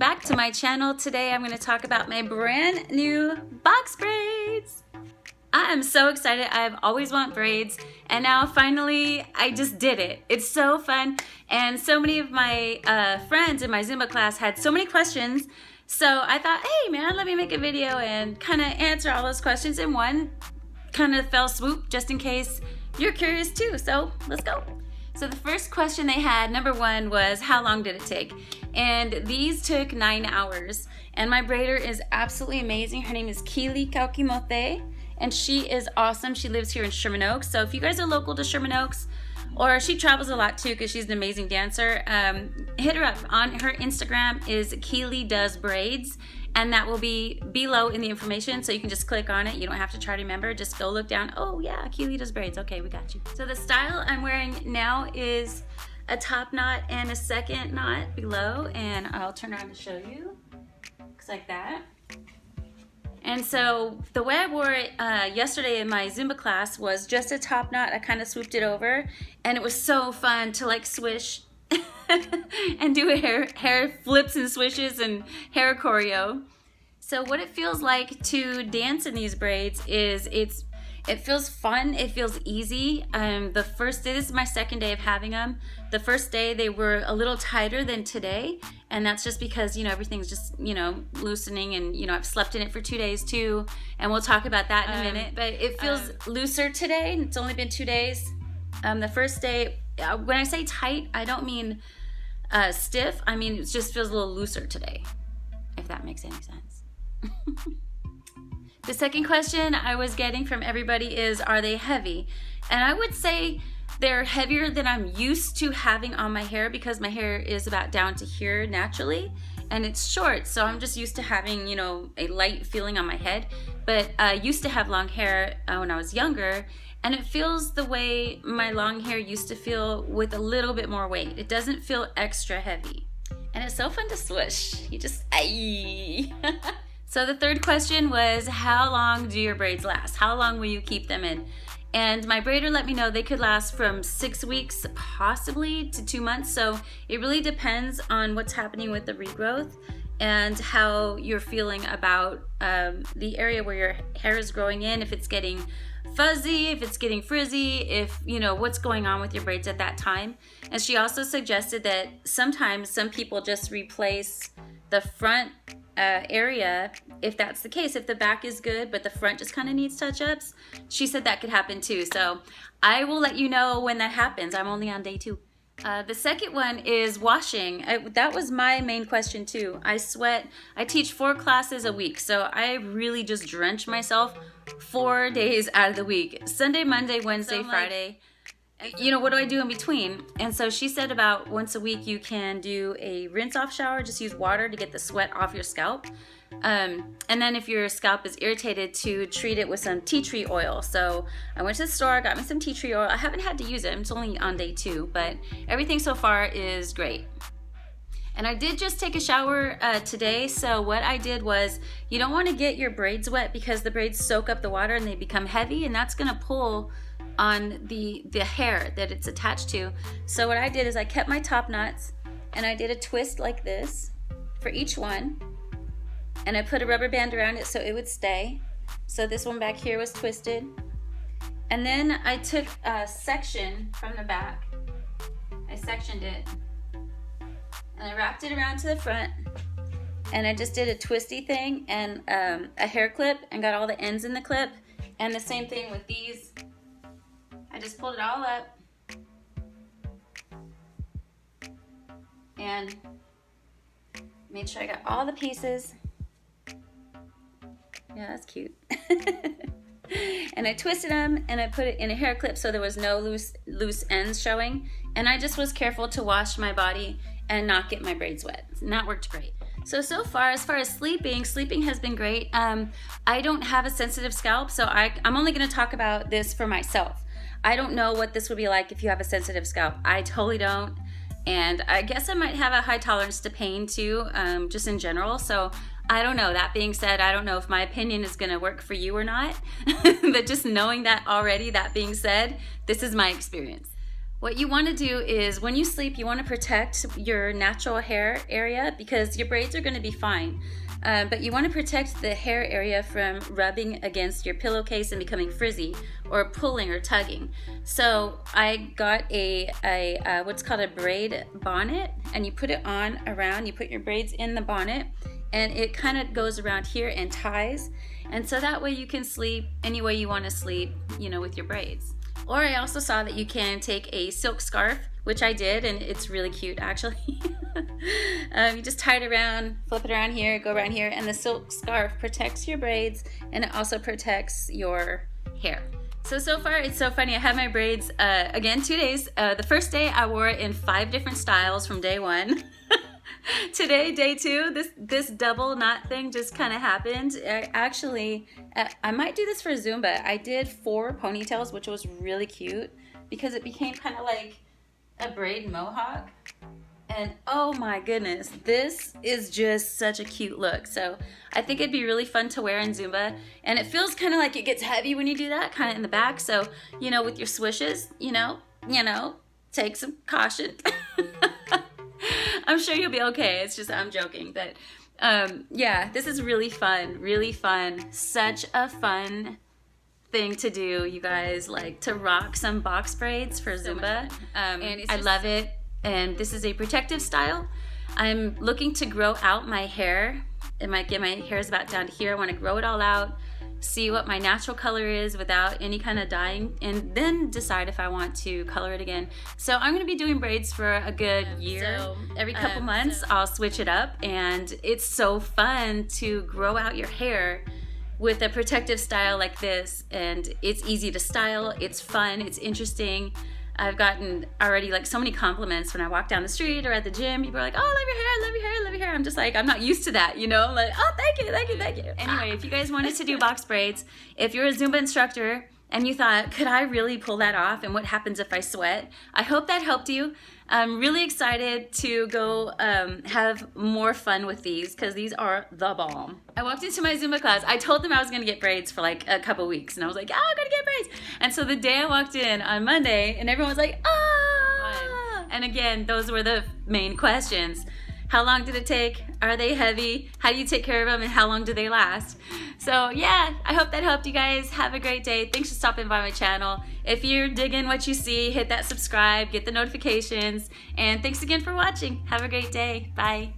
back to my channel. Today I'm going to talk about my brand new box braids. I am so excited. I've always wanted braids and now finally I just did it. It's so fun, and so many of my friends in my Zumba class had so many questions, so I thought, hey man, let me make a video and kind of answer all those questions in one kind of fell swoop, just in case you're curious too. So let's go. So the first question they had, number one, was how long did it take? And these took 9 hours. And my braider is absolutely amazing. Her name is Keeley Kaukimoce, and she is awesome. She lives here in Sherman Oaks. So if you guys are local to Sherman Oaks, or she travels a lot too because she's an amazing dancer, hit her up. On her Instagram is Keeley Does Braids, and that will be below in the information, so you can just click on it. You don't have to try to remember, just go look down. Oh yeah, Keeley Does Braids. Okay, we got you. So the style I'm wearing now is a top knot and a second knot below, and I'll turn around to show you. Looks like that. And so the way I wore it yesterday in my Zumba class was just a top knot. I kind of swooped it over, and it was so fun to like swish and do hair flips and swishes and hair choreo. So what it feels like to dance in these braids is it feels fun, it feels easy. The first day, this is my second day of having them. The first day they were a little tighter than today, and that's just because, you know, everything's just, you know, loosening, and, you know, I've slept in it for 2 days too, and we'll talk about that in a minute. But it feels looser today, and it's only been 2 days. The first day, when I say tight, I don't mean stiff. I mean, it just feels a little looser today, if that makes any sense. The second question I was getting from everybody is, are they heavy? And I would say they're heavier than I'm used to having on my hair, because my hair is about down to here naturally, and it's short, so I'm just used to having, you know, a light feeling on my head. But I used to have long hair when I was younger, and it feels the way my long hair used to feel with a little bit more weight. It doesn't feel extra heavy. And it's so fun to swish. You just, aye. So the third question was, how long do your braids last? How long will you keep them in? And my braider let me know they could last from 6 weeks, possibly, to 2 months. So it really depends on what's happening with the regrowth and how you're feeling about the area where your hair is growing in, if it's getting fuzzy, if it's getting frizzy, if, you know, what's going on with your braids at that time. And she also suggested that sometimes some people just replace the front area, if that's the case. If the back is good but the front just kind of needs touch-ups, she said that could happen too. So I will let you know when that happens. I'm only on day 2. The second one is washing. That was my main question too. I sweat. I teach 4 classes a week, so I really just drench myself 4 days out of the week. Sunday, Monday, Wednesday, Friday. You know, what do I do in between? And so she said about once a week you can do a rinse off shower. Just use water to get the sweat off your scalp. And then if your scalp is irritated, to treat it with some tea tree oil. So I went to the store, got me some tea tree oil. I haven't had to use it. It's only on day 2, but everything so far is great. And I did just take a shower today. So what I did was, you don't want to get your braids wet because the braids soak up the water and they become heavy, and that's going to pull on the hair that it's attached to. So what I did is I kept my top knots, and I did a twist like this for each one, and I put a rubber band around it so it would stay. So this one back here was twisted, and then I took a section from the back, I sectioned it, and I wrapped it around to the front, and I just did a twisty thing and a hair clip, and got all the ends in the clip. And the same thing with these. I just pulled it all up and made sure I got all the pieces. Yeah, that's cute. And I twisted them and I put it in a hair clip so there was no loose ends showing. And I just was careful to wash my body and not get my braids wet. And that worked great. So far, as far as sleeping has been great. I don't have a sensitive scalp, so I'm only going to talk about this for myself. I don't know what this would be like if you have a sensitive scalp. I totally don't. And I guess I might have a high tolerance to pain too, just in general. So I don't know. That being said, I don't know if my opinion is going to work for you or not. But just knowing that already, that being said, this is my experience. What you want to do is when you sleep, you want to protect your natural hair area because your braids are going to be fine. But you want to protect the hair area from rubbing against your pillowcase and becoming frizzy or pulling or tugging. So I got a what's called a braid bonnet, and you put it on around, you put your braids in the bonnet, and it kind of goes around here and ties. And so that way you can sleep any way you want to sleep, you know, with your braids. Or I also saw that you can take a silk scarf, which I did, and it's really cute actually. You just tie it around, flip it around here, go around here, and the silk scarf protects your braids and it also protects your hair. So far it's so funny. I have my braids, again, 2 days. The first day I wore it in 5 different styles from day 1. Today, day 2, this double knot thing just kind of happened. I might do this for Zumba. I did 4 ponytails, which was really cute because it became kind of like a braid mohawk. And oh my goodness, this is just such a cute look. So I think it'd be really fun to wear in Zumba. And it feels kind of like it gets heavy when you do that, kind of in the back. So, you know, with your swishes, you know, take some caution. I'm sure you'll be okay. It's just, I'm joking. But yeah, this is really fun, really fun. Such a fun thing to do, you guys, like to rock some box braids for Zumba. And I love it. And this is a protective style. I'm looking to grow out my hair. My hair is about down to here. I want to grow it all out, see what my natural color is without any kind of dyeing, and then decide if I want to color it again. So I'm going to be doing braids for a good year. So every couple months I'll switch it up, and it's so fun to grow out your hair with a protective style like this. And it's easy to style, it's fun, it's interesting. I've gotten already like so many compliments when I walk down the street or at the gym. People are like, oh, I love your hair, I love your hair, I love your hair. I'm just like, I'm not used to that, you know? Like, oh, thank you, thank you, thank you. Anyway, if you guys wanted to do box braids, if you're a Zumba instructor and you thought, could I really pull that off? And what happens if I sweat? I hope that helped you. I'm really excited to go have more fun with these because these are the bomb. I walked into my Zumba class. I told them I was going to get braids for like a couple weeks, and I was like, oh, I'm going to get braids. And so the day I walked in on Monday, and everyone was like, ah! And again, those were the main questions. How long did it take? Are they heavy? How do you take care of them? And how long do they last? So yeah, I hope that helped you guys. Have a great day. Thanks for stopping by my channel. If you're digging what you see, hit that subscribe, get the notifications, and thanks again for watching. Have a great day. Bye.